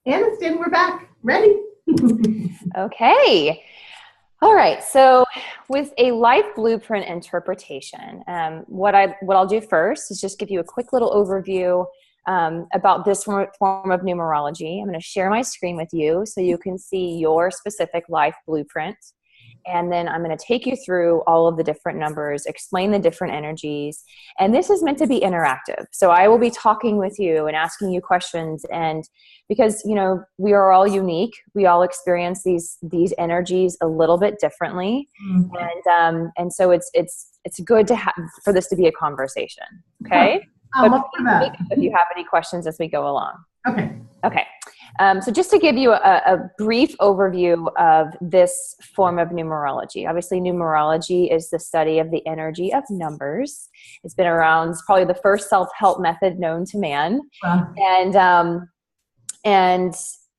Anniston, we're back. Ready? Okay. All right. So with a life blueprint interpretation, what I'll do first is just give you a quick little overview about this form of numerology. I'm going to share my screen with you so you can see your specific life blueprint. And then I'm going to take you through all of the different numbers, explain the different energies. And this is meant to be interactive. So I will be talking with you and asking you questions. And because, we are all unique, we all experience these energies a little bit differently. And so it's good to have for this to be a conversation. Okay. I'm But up for please speak that. up if you have any questions as we go along. Okay. Okay. So just to give you a brief overview of this form of numerology. Obviously, numerology is the study of the energy of numbers. It's been around. It's probably the first self-help method known to man. Well, And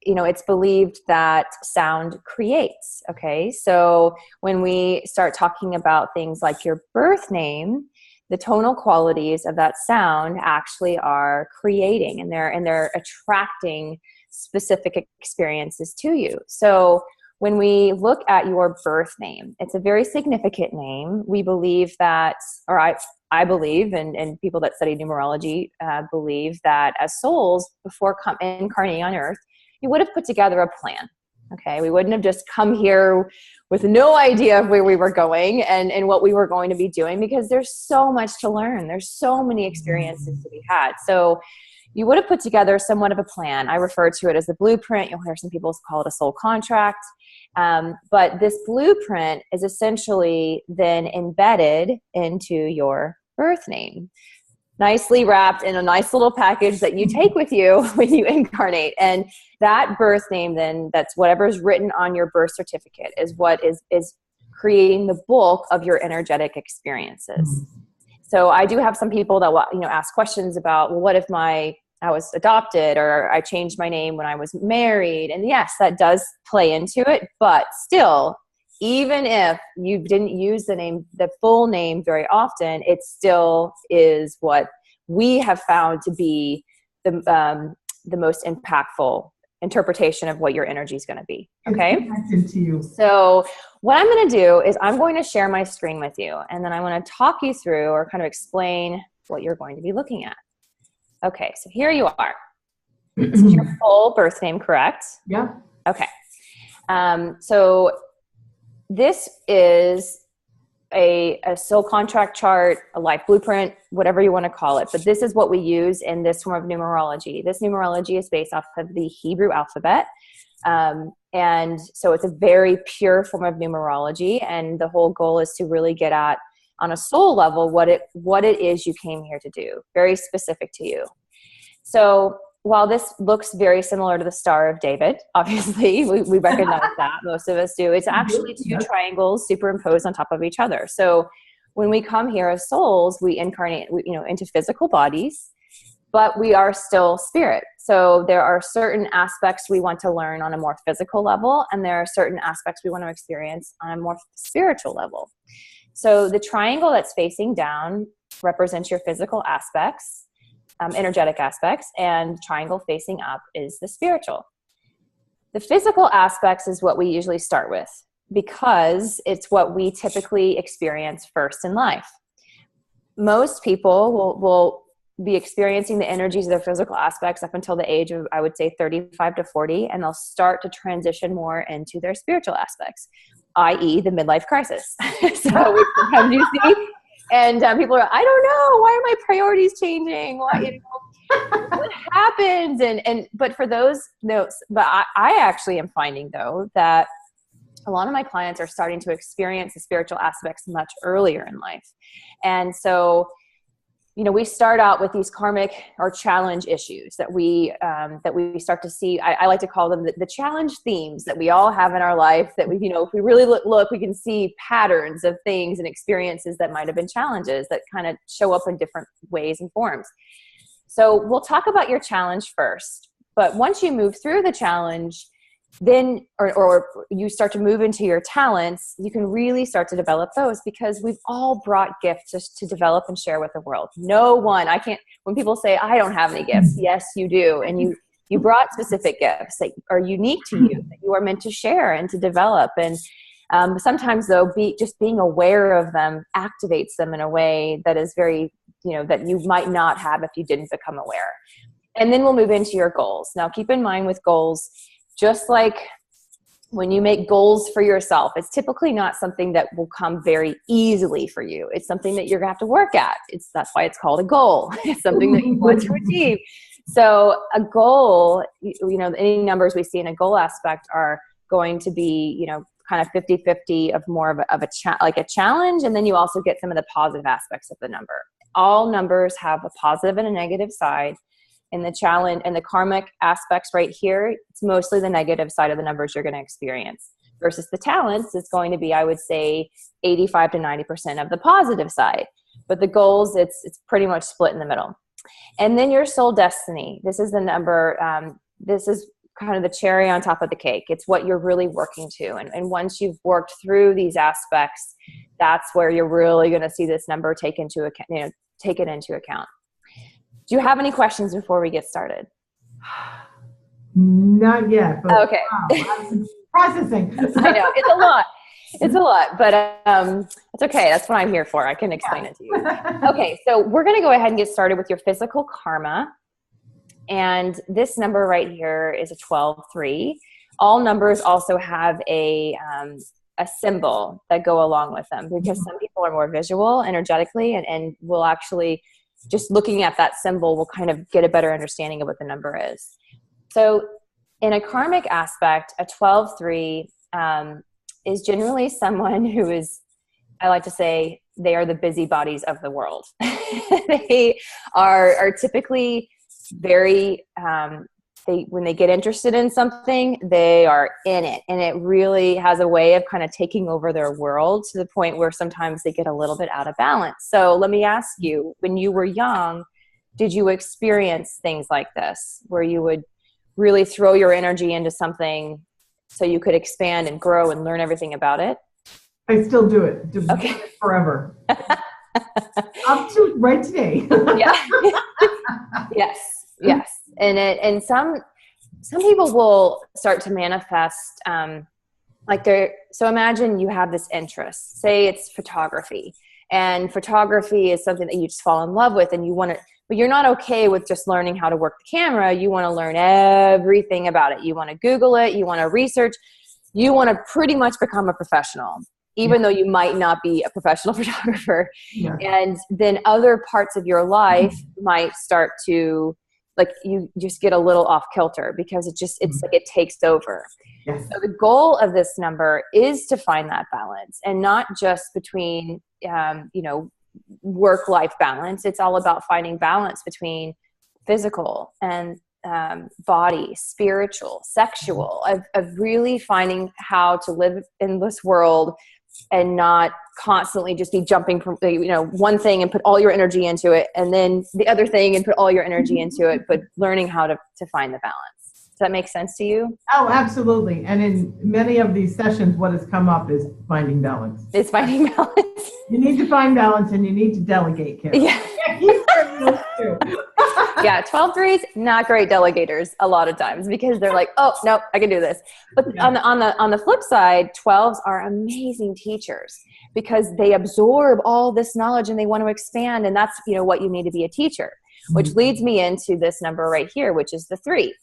it's believed that sound creates. Okay. So when we start talking about things like your birth name, the tonal qualities of that sound actually are creating, and they're attracting specific experiences to you. So when we look at your birth name, it's a very significant name. We believe that, or I believe, and people that study numerology believe that as souls, before incarnating on Earth, you would have put together a plan. Okay, we wouldn't have just come here with no idea of where we were going and what we were going to be doing, because there's so much to learn. There's so many experiences to be had. So you would have put together somewhat of a plan. I refer to it as the blueprint. You'll hear some people call it a soul contract. But this blueprint is essentially then embedded into your birth name, nicely wrapped in a nice little package that you take with you when you incarnate. And that birth name, then, that's whatever's written on your birth certificate, is what is creating the bulk of your energetic experiences. So I do have some people that will, ask questions about, well, what if I was adopted, or I changed my name when I was married? And yes, that does play into it, but still, even if you didn't use the full name very often, it still is what we have found to be the most impactful interpretation of what your energy is going to be. Okay. it's connected to you. So what I'm going to do is I'm going to share my screen with you, and then I want to talk you through or kind of explain what you're going to be looking at. Okay. So here you are. This is your full birth name, correct? Yeah. Okay. So this is a soul contract chart, a life blueprint, whatever you want to call it. But this is what we use in this form of numerology. This numerology is based off of the Hebrew alphabet. And so it's a very pure form of numerology. And the whole goal is to really get at, on a soul level, what it is you came here to do, very specific to you. So while this looks very similar to the Star of David, obviously we recognize that, most of us do, it's actually two triangles superimposed on top of each other. So when we come here as souls, we incarnate into physical bodies, but we are still spirit. So there are certain aspects we want to learn on a more physical level, and there are certain aspects we want to experience on a more spiritual level. So the triangle that's facing down represents your physical aspects, energetic aspects, and triangle facing up is the spiritual. The physical aspects is what we usually start with, because it's what we typically experience first in life. Most people will be experiencing the energies of their physical aspects up until the age of, I would say, 35 to 40, and they'll start to transition more into their spiritual aspects, i.e. the midlife crisis. So we sometimes you see, and people are, I don't know, why are my priorities changing? What happens? But for those notes, but I actually am finding, though, that a lot of my clients are starting to experience the spiritual aspects much earlier in life. And so, we start out with these karmic or challenge issues that we start to see. I like to call them the challenge themes that we all have in our life, that we, if we really look, we can see patterns of things and experiences that might have been challenges that kind of show up in different ways and forms. So we'll talk about your challenge first, but once you move through the challenge, then, or you start to move into your talents, you can really start to develop those, because we've all brought gifts to develop and share with the world. No one, when people say, I don't have any gifts, yes, you do. And You brought specific gifts that are unique to you, that you are meant to share and to develop. And sometimes though, just being aware of them activates them in a way that is very, that you might not have if you didn't become aware. And then we'll move into your goals. Now, keep in mind with goals, just like when you make goals for yourself, it's typically not something that will come very easily for you. It's something that you're going to have to work at. That's why it's called a goal. It's something that you want to achieve. So a goal, any numbers we see in a goal aspect are going to be, kind of 50-50 of more of a challenge. And then you also get some of the positive aspects of the number. All numbers have a positive and a negative side. And the challenge and the karmic aspects right here, it's mostly the negative side of the numbers you're going to experience versus the talents is going to be, I would say, 85 to 90% of the positive side. But the goals, it's pretty much split in the middle. And then your soul destiny. This is the number. This is kind of the cherry on top of the cake. It's what you're really working to. And once you've worked through these aspects, that's where you're really going to see this number take it into account. Do you have any questions before we get started? Not yet. But okay. Wow, I'm processing. I know it's a lot. It's a lot, but it's okay. That's what I'm here for. I can explain it to you. Okay, so we're going to go ahead and get started with your physical karma. And this number right here is a 12-3. All numbers also have a symbol that go along with them because some people are more visual energetically and will actually, just looking at that symbol will kind of get a better understanding of what the number is. So in a karmic aspect, a 12-3 is generally someone who is, I like to say, they are the busybodies of the world. They are typically very, when they get interested in something, they are in it. And it really has a way of kind of taking over their world to the point where sometimes they get a little bit out of balance. So let me ask you, when you were young, did you experience things like this where you would really throw your energy into something so you could expand and grow and learn everything about it? I still do it. Okay. Forever. Up to right today. Yeah. Yes. And some people will start to manifest so imagine you have this interest, say it's photography, and photography is something that you just fall in love with and you want to, but you're not okay with just learning how to work the camera. You want to learn everything about it. You want to Google it. You want to research. You want to pretty much become a professional, even though you might not be a professional photographer. Yeah. And then other parts of your life might start to, you just get a little off kilter because it's like it takes over. Yes. So the goal of this number is to find that balance, and not just between, work-life balance. It's all about finding balance between physical and body, spiritual, sexual, of really finding how to live in this world and not constantly just be jumping from, one thing and put all your energy into it, and then the other thing and put all your energy into it, but learning how to find the balance. Does that make sense to you? Oh, absolutely. And in many of these sessions, what has come up is finding balance. It's finding balance. You need to find balance and you need to delegate, Kim. Yeah. Yeah, 12-3s, not great delegators a lot of times because they're like, oh, no, I can do this. But on the flip side, 12s are amazing teachers because they absorb all this knowledge and they want to expand. And that's, what you need to be a teacher, which leads me into this number right here, which is the 3.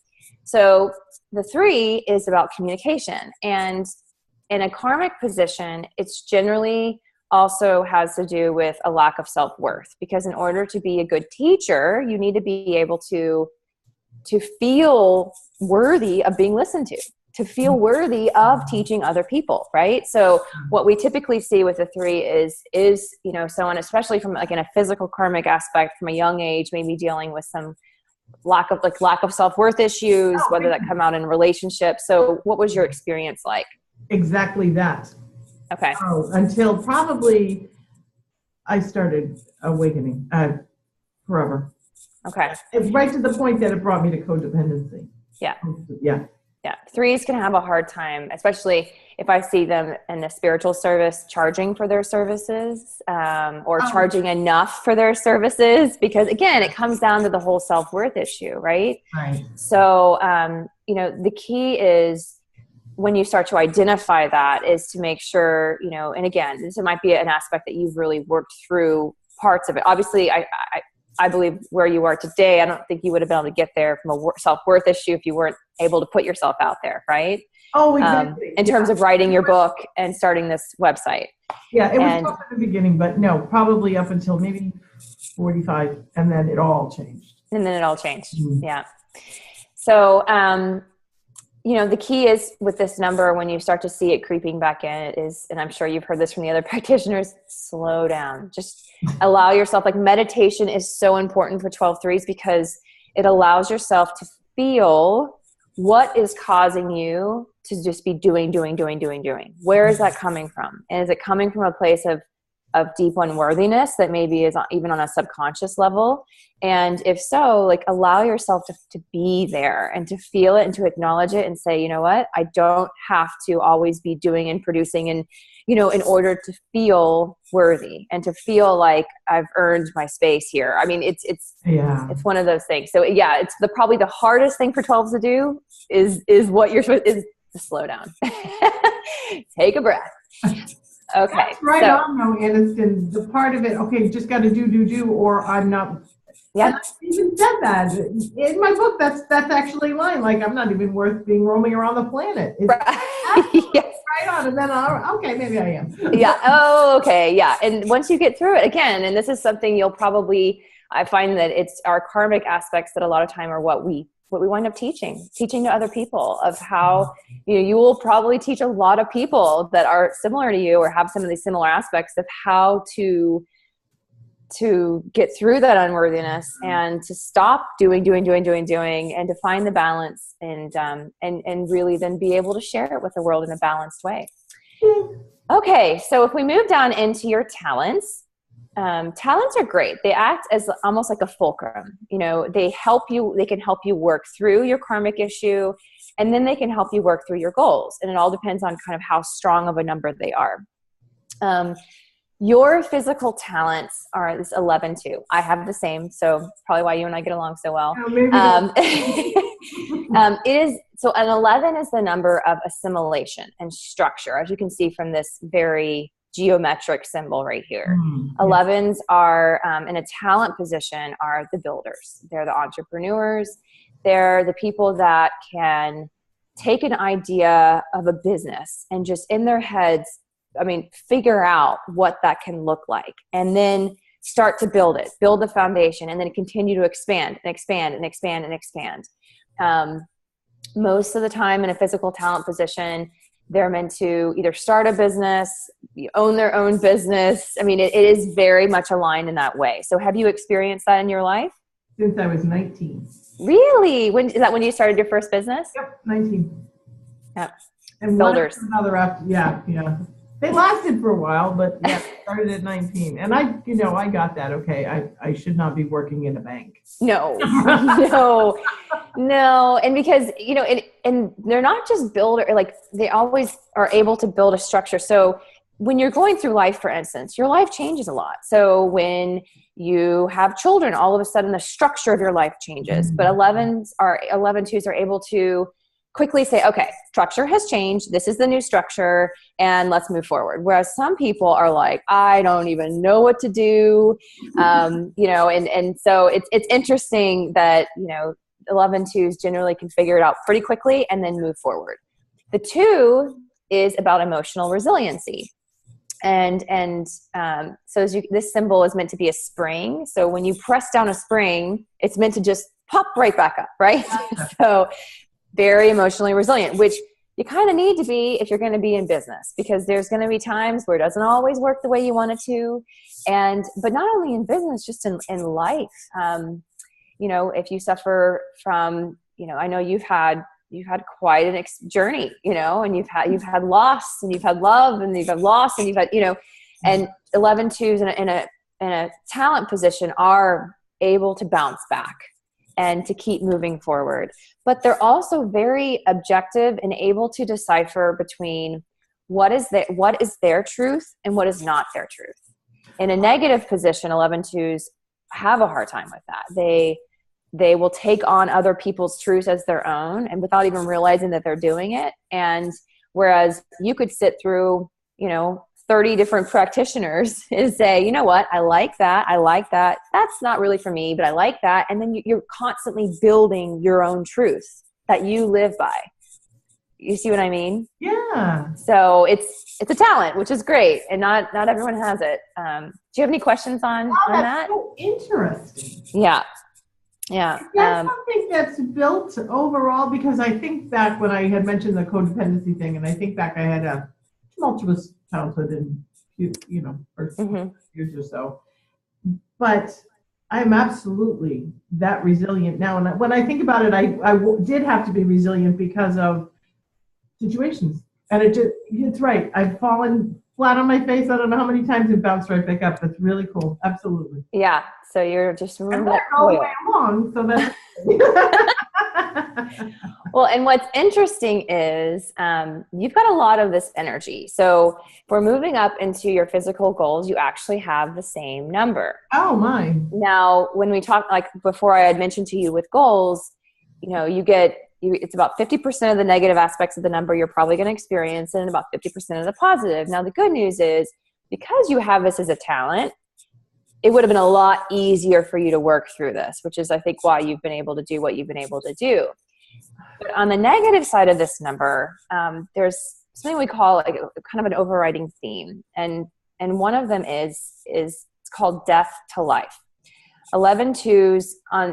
So the 3 is about communication. And in a karmic position, it's generally also has to do with a lack of self-worth, because in order to be a good teacher, you need to be able to feel worthy of being listened to feel worthy of teaching other people, right? So what we typically see with a 3 is someone, especially from in a physical karmic aspect from a young age, maybe dealing with some lack of self-worth issues, whether that come out in relationships. So what was your experience like? Exactly that. Okay. Until probably I started awakening forever. Okay. It's right to the point that it brought me to codependency. Yeah. Yeah. Yeah. Threes can have a hard time, especially if I see them in the spiritual service charging for their services, or charging enough for their services, because again, it comes down to the whole self-worth issue, right? Right. So, the key is when you start to identify that is to make sure, and again, this might be an aspect that you've really worked through parts of it. Obviously, I believe where you are today, I don't think you would have been able to get there from a self-worth issue if you weren't able to put yourself out there, right? Oh, exactly. In terms of writing your book and starting this website. Yeah, it was tough in the beginning, but no, probably up until maybe 45, and then it all changed. Mm-hmm. Yeah. So, the key is with this number, when you start to see it creeping back in, it is, and I'm sure you've heard this from the other practitioners, slow down. Just allow yourself, like meditation is so important for 12-3s because it allows yourself to feel what is causing you to just be doing. Where is that coming from? And is it coming from a place of deep unworthiness that maybe is even on a subconscious level? And if so, like allow yourself to be there and to feel it and to acknowledge it and say, you know what, I don't have to always be doing and producing and, in order to feel worthy and to feel like I've earned my space here. I mean, it's one of those things. So yeah, it's probably the hardest thing for 12s to do is what you're supposed is to slow down. Take a breath. Okay. That's right on though, Anniston. The part of it, okay, just got to do, or I'm not. Yeah. And I even said that in my book. That's actually mine. Like, I'm not even worth being roaming around the planet. It's yes. right on. And then, okay, maybe I am. Yeah. Oh, okay. Yeah. And once you get through it again, and this is something I find that it's our karmic aspects that a lot of time are what we wind up teaching to other people of how, you will probably teach a lot of people that are similar to you or have some of these similar aspects of how to get through that unworthiness and to stop doing and to find the balance and really then be able to share it with the world in a balanced way. Okay. So if we move down into your talents, talents are great. They act as almost like a fulcrum. They can help you work through your karmic issue, and then they can help you work through your goals. And it all depends on kind of how strong of a number they are. Your physical talents are this 11-2. I have the same, so probably why you and I get along so well. So an 11 is the number of assimilation and structure, as you can see from this very geometric symbol right here. 11s are in a talent position are the builders. They're the entrepreneurs. They're the people that can take an idea of a business and just in their heads, figure out what that can look like, and then start to build the foundation, and then continue to expand. Most of the time in a physical talent position, they're meant to either start a business, own their own business. It is very much aligned in that way. So have you experienced that in your life? Since I was 19. Really? Is that when you started your first business? Yep, 19. Yep. And builders. Another after, yeah. They lasted for a while, but yeah, started at 19. And I got that. Okay, I should not be working in a bank. No. And because, and they're not just they always are able to build a structure. So when you're going through life, for instance, your life changes a lot. So when you have children, all of a sudden the structure of your life changes. But 11-2s are able to quickly say, okay, structure has changed. This is the new structure and let's move forward. Whereas some people are like, I don't even know what to do. And so it's interesting that, 11-2s generally can figure it out pretty quickly and then move forward. The 2 is about emotional resiliency. And so this symbol is meant to be a spring. So when you press down a spring, it's meant to just pop right back up, right? So very emotionally resilient, which you kind of need to be if you're going to be in business, because there's going to be times where it doesn't always work the way you want it to. But not only in business, just in life. If you suffer from, I know you've had quite an journey, and you've had loss, and you've had love, and you've had loss, and you've had, and 11-2s in a talent position are able to bounce back. and to keep moving forward. But they're also very objective and able to decipher between what is their truth and what is not their truth. In a negative position, 11-2s have a hard time with that. They will take on other people's truths as their own, and without even realizing that they're doing it. And whereas you could sit through, 30 different practitioners and say, you know what, I like that. That's not really for me, but I like that. And then you're constantly building your own truth that you live by. You see what I mean? Yeah. So it's a talent, which is great. And not everyone has it. Do you have any questions on that? That's so interesting. Yeah. Yeah. Is that something that's built overall? Because I think back when I had mentioned the codependency thing, and I think back I had a tumultuous childhood in, first years or so. But I'm absolutely that resilient now. And when I think about it, I did have to be resilient because of situations. And it's right. I've fallen flat on my face. I don't know how many times and bounced right back up. That's really cool. Absolutely. Yeah. So you're just remember that all the way along. So that's well, and what's interesting is you've got a lot of this energy. So if we're moving up into your physical goals, you actually have the same number. Oh my. Now, when we talk, like before I had mentioned to you with goals, it's about 50% of the negative aspects of the number you're probably going to experience, and about 50% of the positive. Now, the good news is because you have this as a talent, it would have been a lot easier for you to work through this, which is, I think, why you've been able to do what you've been able to do. But on the negative side of this number, there's something we call like kind of an overriding theme. And one of them is it's called death to life. 11-2s,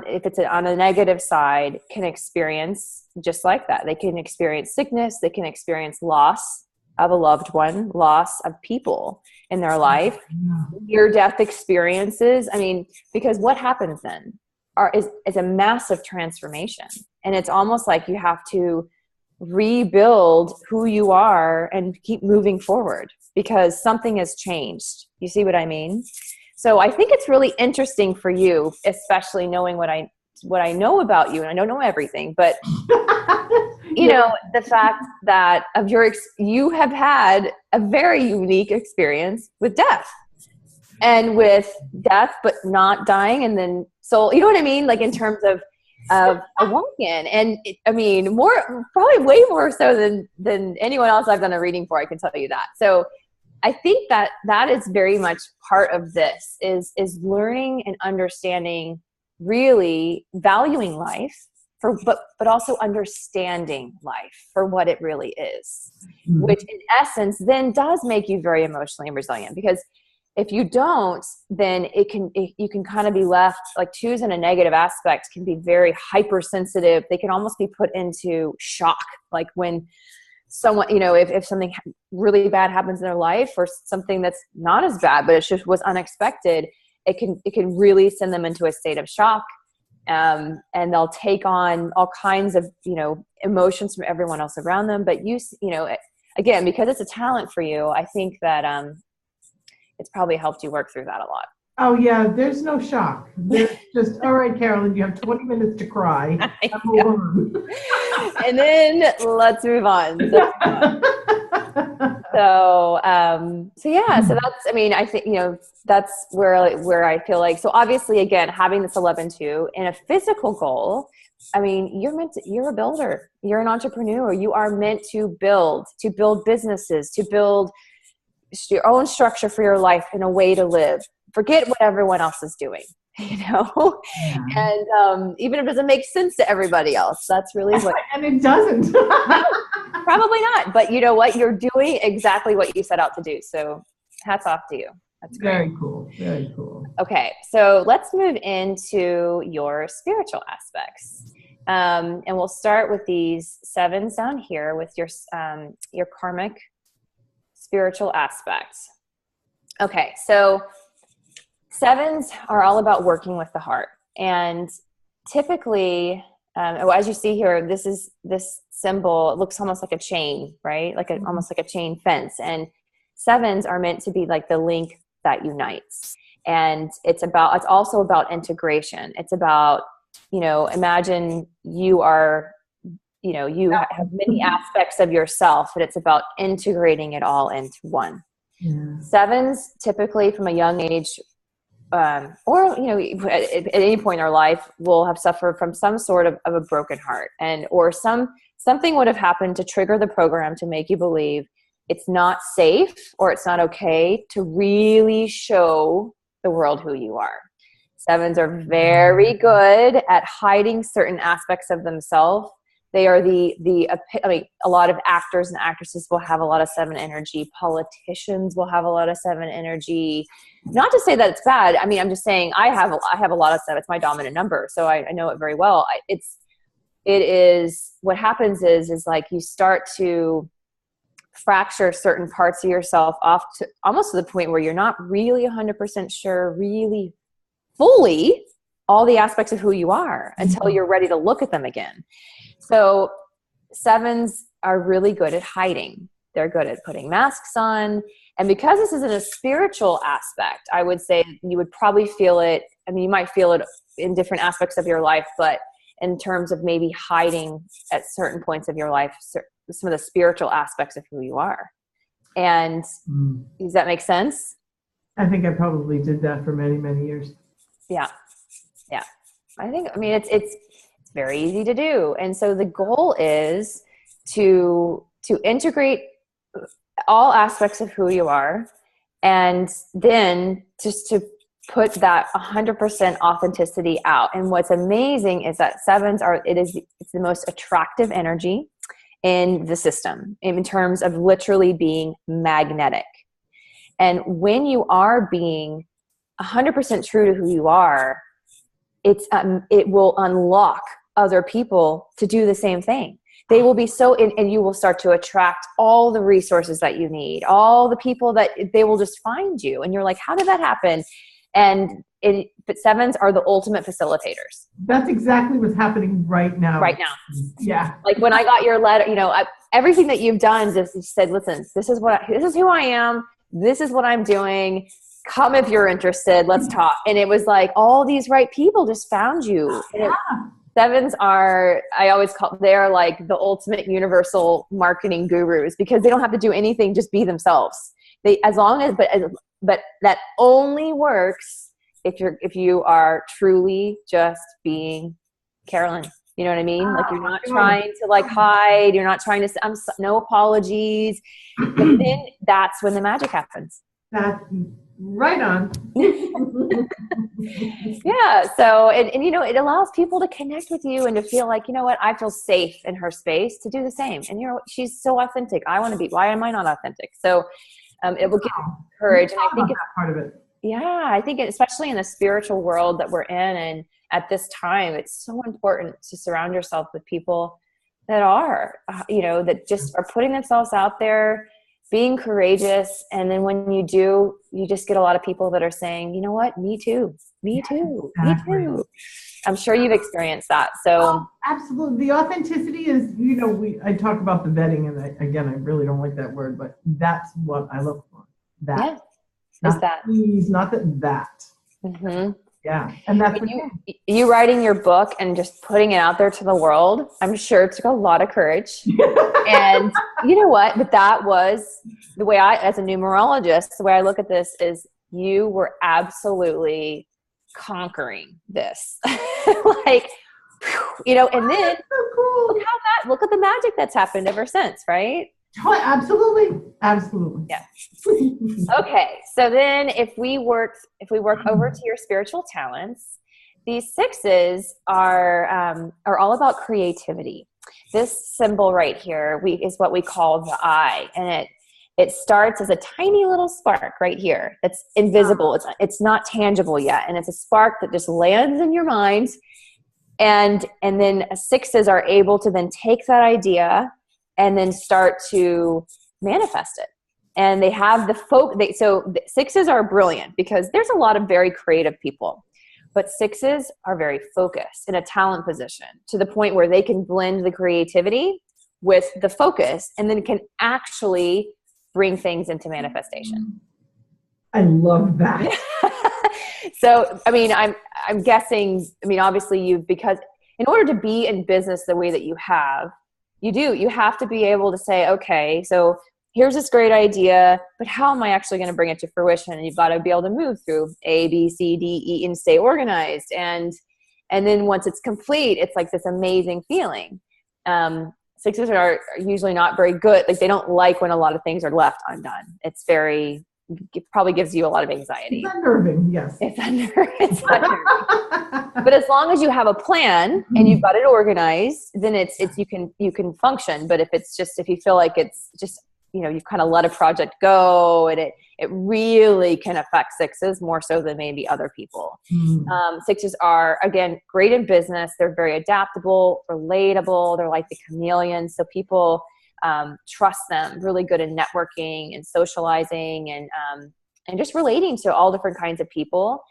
if it's on a negative side, can experience just like that. They can experience sickness. They can experience loss of a loved one, loss of people in their life, near-death experiences. I mean, because what happens then is a massive transformation. And it's almost like you have to rebuild who you are and keep moving forward because something has changed. You see what I mean? So I think it's really interesting for you, especially knowing what I know about you, and I don't know everything, but the fact that you have had a very unique experience with death, but not dying, and then soul. You know what I mean? Like in terms of a walk-in, and probably way more so than anyone else I've done a reading for. I can tell you that. So I think that is very much part of this is learning and understanding, really valuing life but also understanding life for what it really is, which in essence then does make you very emotionally resilient. Because if you don't, then you can kind of be left, like twos in a negative aspect can be very hypersensitive. They can almost be put into shock, like when someone, if something really bad happens in their life, or something that's not as bad, but it just was unexpected, it can really send them into a state of shock. And they'll take on all kinds of, emotions from everyone else around them. But again, because it's a talent for you, I think that it's probably helped you work through that a lot. Oh yeah, there's no shock. There's just, all right, Carolyn, you have 20 minutes to cry. And then let's move on. So that's, I think, that's where I feel like, so obviously again, having this 11-2 in a physical goal, you're a builder, you're an entrepreneur, you are meant to build businesses, to build your own structure for your life and a way to live. Forget what everyone else is doing, and even if it doesn't make sense to everybody else, that's really what. And it doesn't. Probably not, but you know what? You're doing exactly what you set out to do. So hats off to you. That's great. Very cool. Very cool. Okay, so let's move into your spiritual aspects. And we'll start with these 7s down here with your karmic spiritual aspects. Okay, so 7s are all about working with the heart. And typically, as you see here, this symbol, it looks almost like a chain, right? Almost like a chain fence. And 7s are meant to be like the link that unites. And it's also about integration. It's about imagine you are, you have many aspects of yourself, and it's about integrating it all into one. Yeah. Sevens typically from a young age, or at any point in their life, will have suffered from some sort of a broken heart, or something would have happened to trigger the program to make you believe it's not safe or it's not okay to really show the world who you are. Sevens are very good at hiding certain aspects of themselves. They are a lot of actors and actresses will have a lot of 7 energy. Politicians will have a lot of 7 energy. Not to say that it's bad. I mean, I'm just saying I have a lot of 7. It's my dominant number, so I know it very well. It is what happens is like you start to fracture certain parts of yourself off to almost to the point where you're not really 100% sure, really fully all the aspects of who you are until you're ready to look at them again. So 7s are really good at hiding. They're good at putting masks on. And because this is in a spiritual aspect, I would say you would probably feel it. I mean, you might feel it in different aspects of your life, but in terms of maybe hiding at certain points of your life, some of the spiritual aspects of who you are. And does that make sense? I think I probably did that for many, many years. Yeah. It's very easy to do. And so the goal is to integrate all aspects of who you are, and then just to put that 100% authenticity out. And what's amazing is that 7s it's the most attractive energy in the system in terms of literally being magnetic. And when you are being 100% true to who you are, it will unlock other people to do the same thing. They will be and you will start to attract all the resources that you need, all the people that they will just find you. And you're like, how did that happen? But 7s are the ultimate facilitators. That's exactly what's happening right now. Right now. Yeah. Like when I got your letter, everything that you've done just said, listen, this is who I am. This is what I'm doing. Come if you're interested. Let's talk. And it was like all these right people just found you. Yeah. 7s are, they're like the ultimate universal marketing gurus because they don't have to do anything, just be themselves. But that only works if you are truly just being Carolyn. You know what I mean? Like you're not trying to like hide. You're not trying to, no apologies. But then that's when the magic happens. That's right on. Yeah. So, and it allows people to connect with you and to feel like, you know what, I feel safe in her space to do the same. And she's so authentic. I want to be, why am I not authentic? So it will give courage. And I think it's part of it. Yeah. I think especially in the spiritual world that we're in, and at this time, it's so important to surround yourself with people that are, that just are putting themselves out there, being courageous. And then when you do, you just get a lot of people that are saying, you know what, me too, me too, Exactly. me too. I'm sure you've experienced that. So absolutely. The authenticity is, I talk about the vetting, and I really don't like that word, but that's what I look for. That. Yeah. Not that. Please, not that. Mm-hmm. Yeah. And that's you writing your book and just putting it out there to the world, I'm sure it took a lot of courage. And you know what? But that was the way as a numerologist, the way I look at this is you were absolutely conquering this. Like, and then so cool. Look at the magic that's happened ever since, right? Oh, absolutely. Yeah. Okay. So then if we work over to your spiritual talents, these 6s are all about creativity. This symbol right here is what we call the eye. And it starts as a tiny little spark right here. That's invisible. It's not tangible yet. And it's a spark that just lands in your mind. And then 6s are able to then take that idea and then start to manifest it. And they have the so 6s are brilliant because there's a lot of very creative people, but 6s are very focused in a talent position to the point where they can blend the creativity with the focus and then can actually bring things into manifestation. I love that. So, I mean, I'm guessing, I mean, obviously because in order to be in business the way that you have, you have to be able to say, okay, so here's this great idea, but how am I actually going to bring it to fruition? And you've got to be able to move through A, B, C, D, E, and stay organized. And then once it's complete, it's like this amazing feeling. Sixes are usually not very good. Like they don't like when a lot of things are left undone. It probably gives you a lot of anxiety. It's unnerving, yes. It's unnerving. But as long as you have a plan and you've got it organized, then you can function. But if you feel like it's just, you kind of let a project go, and it really can affect sixes more so than maybe other people. Sixes are, again, great in business. They're very adaptable, relatable. They're like the chameleons. So people trust them, really good in networking and socializing and just relating to all different kinds of people.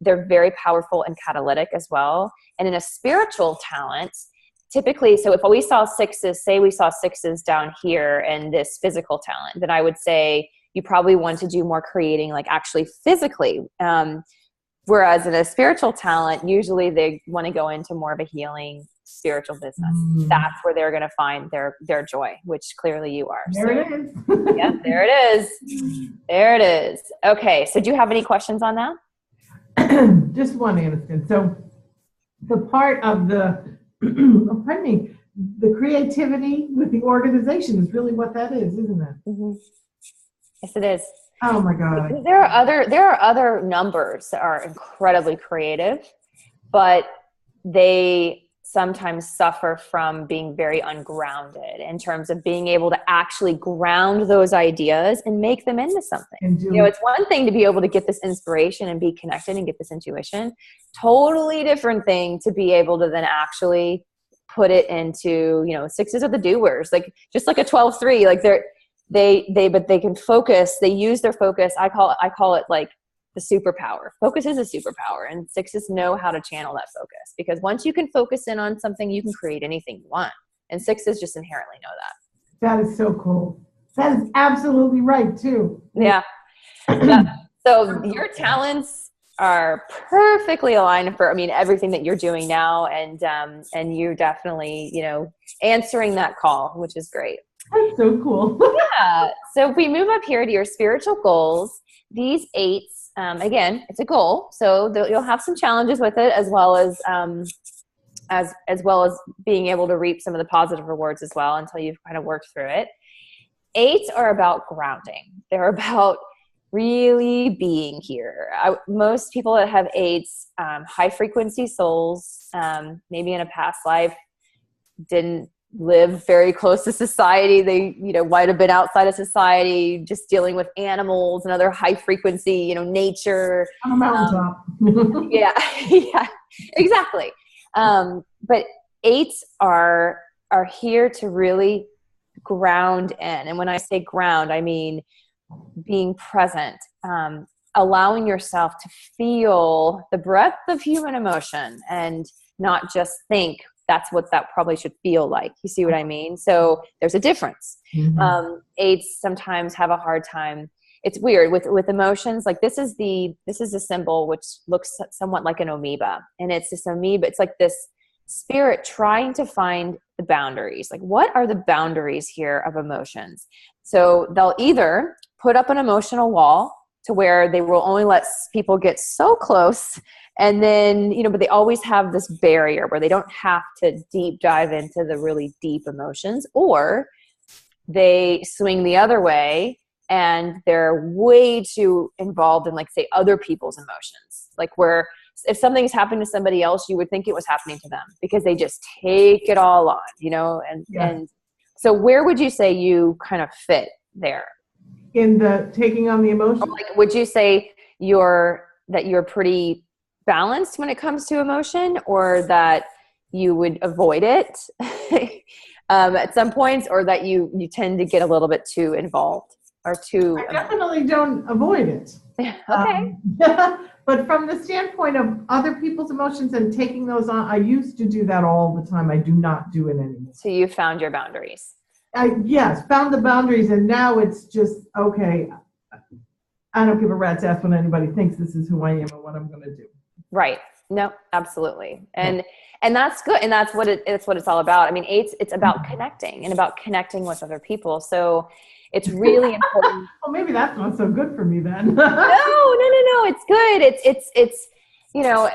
They're very powerful and catalytic as well. And in a spiritual talent, typically, so if we saw sixes down here in this physical talent, then I would say you probably want to do more creating, like actually physically. Whereas in a spiritual talent, usually they want to go into more of a healing spiritual business. That's where they're going to find their joy, which clearly you are. There it is. Yeah, there it is. There it is. Okay. So do you have any questions on that? Just one, Anniston. So the part of the, pardon me, the creativity with the organization is really what that is, isn't it? Mm-hmm. Yes, it is. Oh my God. There are other numbers that are incredibly creative, but they sometimes suffer from being very ungrounded in terms of being able to actually ground those ideas and make them into something. It's one thing to be able to get this inspiration and be connected and get this intuition. Totally different thing to be able to then actually put it into, sixes are the doers, like just like a 12-3, like but they can focus, they use their focus. I call it like the superpower. Focus is a superpower, and sixes know how to channel that focus, because once you can focus in on something, you can create anything you want. And sixes just inherently know that. That is so cool. That is absolutely right too. Yeah. So your talents are perfectly aligned for, everything that you're doing now. And you're definitely, answering that call, which is great. That's so cool. Yeah. So if we move up here to your spiritual goals, these eights, again, it's a goal. So you'll have some challenges with it, as well as being able to reap some of the positive rewards as well, until you've kind of worked through it. Eights are about grounding. They're about really being here. Most people that have eights, high frequency souls, maybe in a past life didn't live very close to society. They, might have been outside of society, just dealing with animals and other high frequency, nature. On a mountaintop. Yeah, exactly. But eights are here to really ground in. And when I say ground, I mean being present, allowing yourself to feel the breadth of human emotion and not just think that's what that probably should feel like. You see what I mean? So there's a difference. Mm-hmm. Eights sometimes have a hard time. It's weird with emotions. Like this is a symbol which looks somewhat like an amoeba, and it's this amoeba. It's like this spirit trying to find the boundaries. Like, what are the boundaries here of emotions? So they'll either put up an emotional wall to where they will only let people get so close, and then, but they always have this barrier where they don't have to deep dive into the really deep emotions, or they swing the other way and they're way too involved in, like, say, other people's emotions. Like, where if something's happened to somebody else, you would think it was happening to them because they just take it all on, and so where would you say you kind of fit there? In the taking on the emotion? Like, would you say you're pretty balanced when it comes to emotion, or that you would avoid it at some points, or that you tend to get a little bit too involved or too? I definitely don't avoid it. Okay. But from the standpoint of other people's emotions and taking those on, I used to do that all the time. I do not do it anymore. So you found your boundaries. Yes, found the boundaries, and now it's just, okay, I don't give a rat's ass when anybody thinks this is who I am and what I'm going to do. Right. No, absolutely. And that's good. And that's what it's all about. I mean, it's about connecting and about connecting with other people. So it's really important. Well, maybe that's not so good for me then. No. It's good. It's, you know,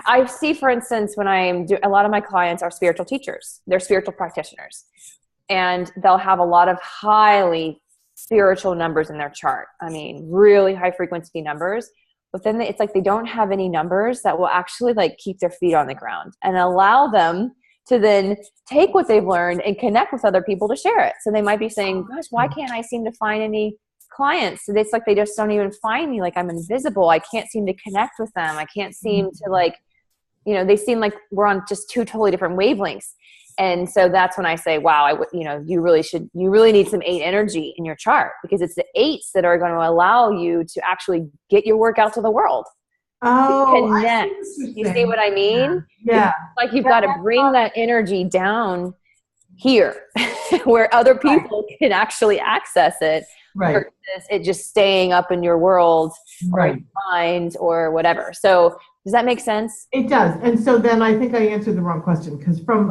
I see, for instance, when a lot of my clients are spiritual teachers, they're spiritual practitioners, and they'll have a lot of highly spiritual numbers in their chart. I mean, really high frequency numbers. But then it's like they don't have any numbers that will actually like keep their feet on the ground and allow them to then take what they've learned and connect with other people to share it. So they might be saying, gosh, why can't I seem to find any clients? So it's like they just don't even find me. Like I'm invisible. I can't seem to connect with them. I can't seem to like, you know, they seem like we're on just two totally different wavelengths. And so that's when I say, wow, you really need some 8 energy in your chart, because it's the 8s that are going to allow you to actually get your work out to the world. Oh, connect. You see what I mean? Yeah. It's like you've got to bring that energy down here where other people can actually access it. Right. Versus it just staying up in your world or your mind or whatever. So does that make sense? It does. And so then I think I answered the wrong question, because from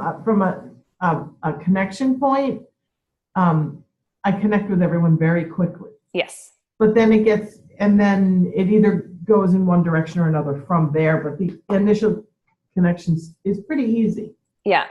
a connection point, I connect with everyone very quickly. Yes. But then then it either goes in one direction or another from there. But the initial connections is pretty easy. Yeah.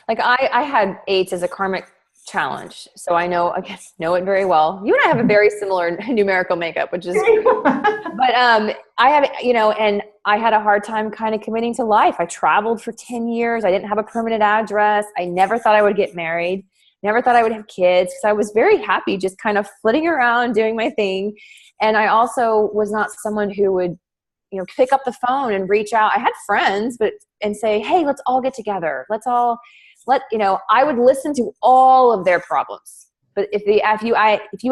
Like I had 8s as a karmic challenge. So I know it very well. You and I have a very similar numerical makeup, which is, but I have, and I had a hard time kind of committing to life. I traveled for 10 years. I didn't have a permanent address. I never thought I would get married. Never thought I would have kids, because I was very happy just kind of flitting around doing my thing. And I also was not someone who would, pick up the phone and reach out. I had friends, and say, hey, let's all get together. I would listen to all of their problems. But if you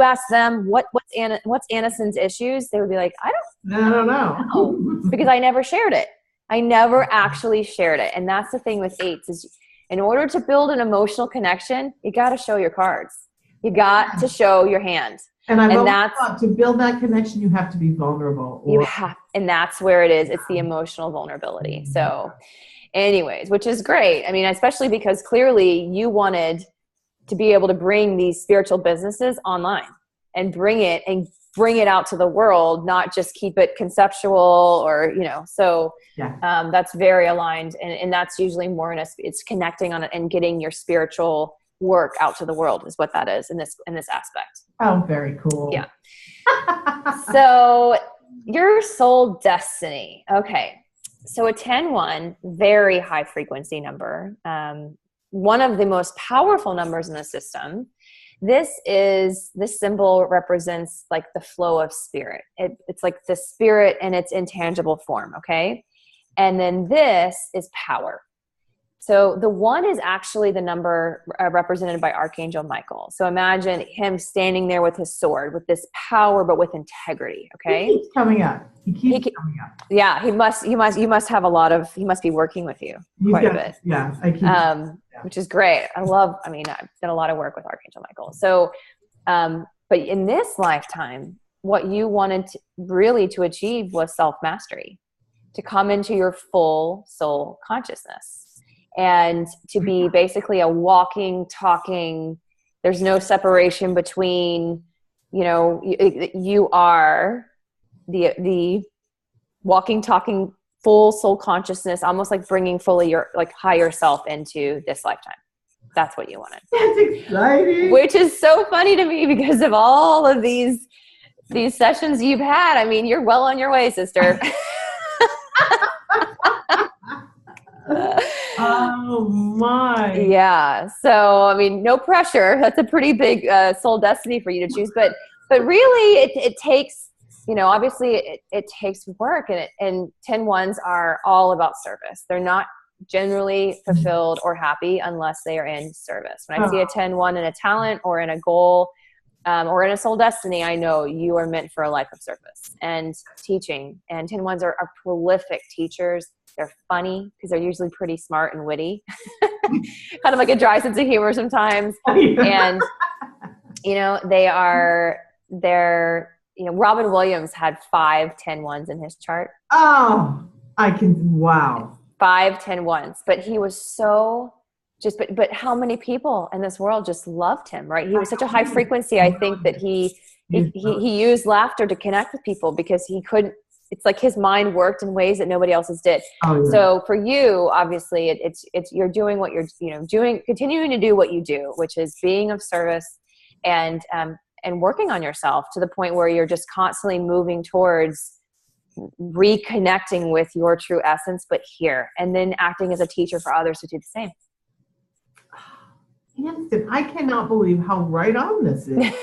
ask them what's Anniston's issues, they would be like, I don't know, because I never shared it. I never actually shared it. And that's the thing with 8s is, in order to build an emotional connection, you got to show your cards. You got to show your hand. And I've always thought, to build that connection, you have to be vulnerable. And that's where it is. It's the emotional vulnerability. So anyways, which is great. I mean, especially because clearly you wanted to be able to bring these spiritual businesses online and bring it out to the world, not just keep it conceptual or, that's very aligned. And that's usually more it's connecting on it and getting your spiritual work out to the world is what that is in this aspect. Oh, very cool. Yeah. So your soul destiny. Okay. So a 10-1, very high frequency number. One of the most powerful numbers in the system. This symbol represents like the flow of spirit. It's like the spirit in its intangible form. Okay. And then this is power. So the 1 is actually the number represented by Archangel Michael. So imagine him standing there with his sword, with this power, but with integrity. Okay. He keeps coming up. He keeps coming up. Yeah. You must have he must be working with you quite a bit. Yeah. I keep, which is great. I've done a lot of work with Archangel Michael. So, but in this lifetime, what you wanted to achieve was self-mastery, to come into your full soul consciousness. And to be basically a walking, talking, there's no separation between, you are the walking, talking, full soul consciousness, almost like bringing fully your higher self into this lifetime. That's what you wanted. That's exciting. Which is so funny to me because of all of these sessions you've had. I mean, you're well on your way, sister. Oh my. Yeah. So, I mean, no pressure. That's a pretty big soul destiny for you to choose. But really it takes, obviously it takes work, and 10-1s are all about service. They're not generally fulfilled or happy unless they are in service. When I see a 10-1 in a talent or in a goal, or in a soul destiny, I know you are meant for a life of service and teaching. And 10-1s are prolific teachers. They're funny because they're usually pretty smart and witty, kind of like a dry sense of humor sometimes. And, they're Robin Williams had 5 10 ones in his chart. Oh, wow. 5 10 ones. But he was so but how many people in this world just loved him, right? He was such a high frequency. I think that he used laughter to connect with people because he couldn't, it's like his mind worked in ways that nobody else's did. Oh, yeah. So for you, obviously it's you're doing what you're, doing, continuing to do what you do, which is being of service and working on yourself to the point where you're just constantly moving towards reconnecting with your true essence, but here, and then acting as a teacher for others to do the same. Anniston, I cannot believe how right on this is.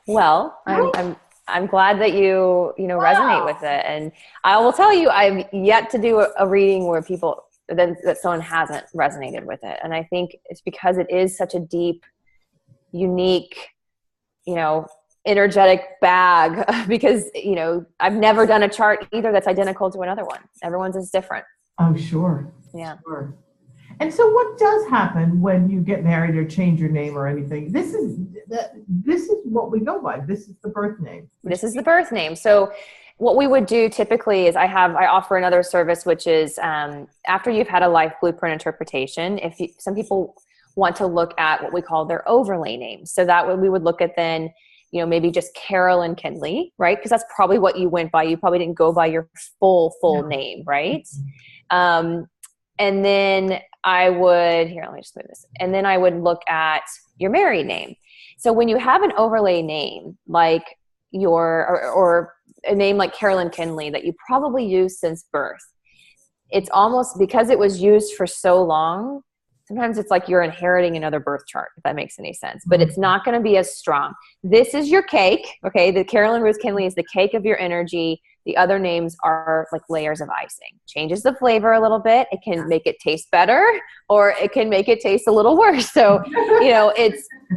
Well, I'm glad that you resonate with it, and I will tell you, I've yet to do a reading where people that someone hasn't resonated with it, and I think it's because it is such a deep, unique, energetic bag. Because I've never done a chart either that's identical to another one. Everyone's is different. Oh, sure. Yeah. Sure. And so what does happen when you get married or change your name or anything? This is what we go by. This is the birth name. This is the birth name. So what we would do typically is I offer another service, which is after you've had a life blueprint interpretation, some people want to look at what we call their overlay names. So that way we would look at then, maybe just Carolyn Kinley, right? Because that's probably what you went by. You probably didn't go by your full name, right? And then I would, let me just move this. And then I would look at your married name. So when you have an overlay name, like or a name like Carolyn Kinley that you probably used since birth, it's almost because it was used for so long, sometimes it's like you're inheriting another birth chart, if that makes any sense, but it's not going to be as strong. This is your cake. Okay. The Carolyn Ruth Kinley is the cake of your energy. The other names are like layers of icing. Changes the flavor a little bit. It can make it taste better, or it can make it taste a little worse. So,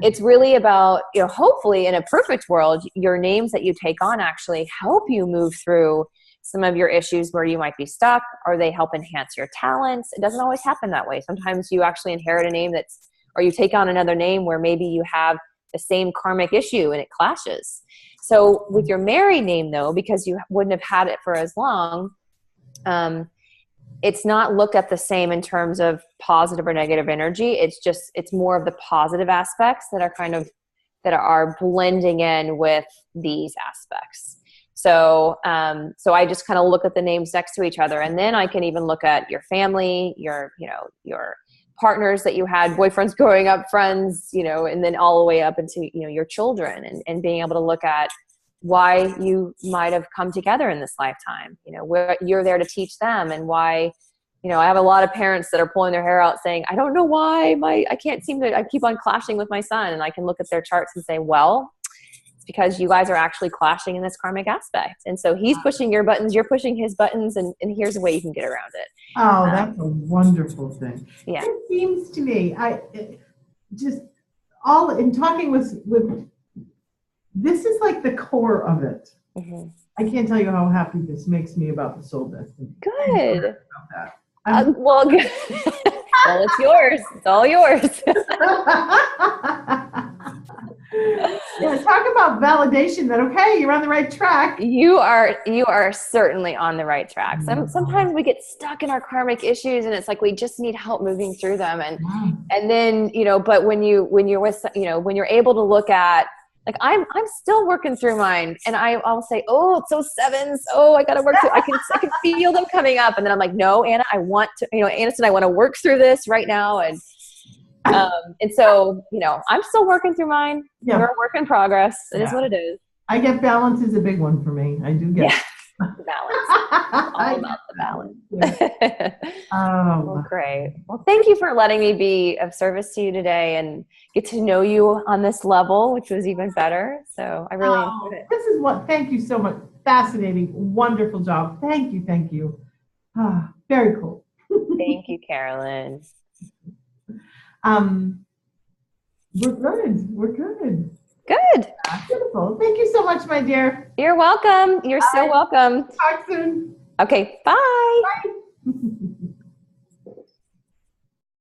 it's really about, hopefully in a perfect world, your names that you take on actually help you move through some of your issues where you might be stuck, or they help enhance your talents. It doesn't always happen that way. Sometimes you actually inherit a name or you take on another name where maybe you have the same karmic issue and it clashes. So with your married name though, because you wouldn't have had it for as long, it's not looked at the same in terms of positive or negative energy. It's more of the positive aspects that are blending in with these aspects. So I just kind of look at the names next to each other, and then I can even look at your family, your partners that you had, boyfriends growing up, friends, and then all the way up into, your children, and being able to look at why you might have come together in this lifetime, where you're there to teach them, and why, I have a lot of parents that are pulling their hair out saying, I don't know why I keep on clashing with my son. And I can look at their charts and say, well, because you guys are actually clashing in this karmic aspect. And so he's pushing your buttons, you're pushing his buttons, and here's a way you can get around it. Oh, that's a wonderful thing. Yeah. It seems to me, in talking with this is like the core of it. Mm-hmm. I can't tell you how happy this makes me about the soul destiny. Good. About that. Well, good. Well, it's yours. It's all yours. Yeah, talk about validation that, okay, you're on the right track. You are certainly on the right track. Sometimes we get stuck in our karmic issues, and it's like we just need help moving through them. And then, but when you're with, when you're able to look at, like, I'm still working through mine, and I'll say, oh, it's those sevens. Oh, I got to work through, I can feel them coming up. And then I'm like, no, Anna, I want to, Anniston, I want to work through this right now. And so, I'm still working through mine. Yeah. We're a work in progress. It is what it is. I get balance is a big one for me. I do get balance. All about the balance. Yeah. Well, great. Well, thank you for letting me be of service to you today and get to know you on this level, which was even better. So I really enjoyed it. Thank you so much. Fascinating. Wonderful job. Thank you. Thank you. Very cool. Thank you, Carolyn. We're good. Good. Beautiful. Thank you so much, my dear. You're welcome. You're so welcome. Talk soon. Okay. Bye. Bye.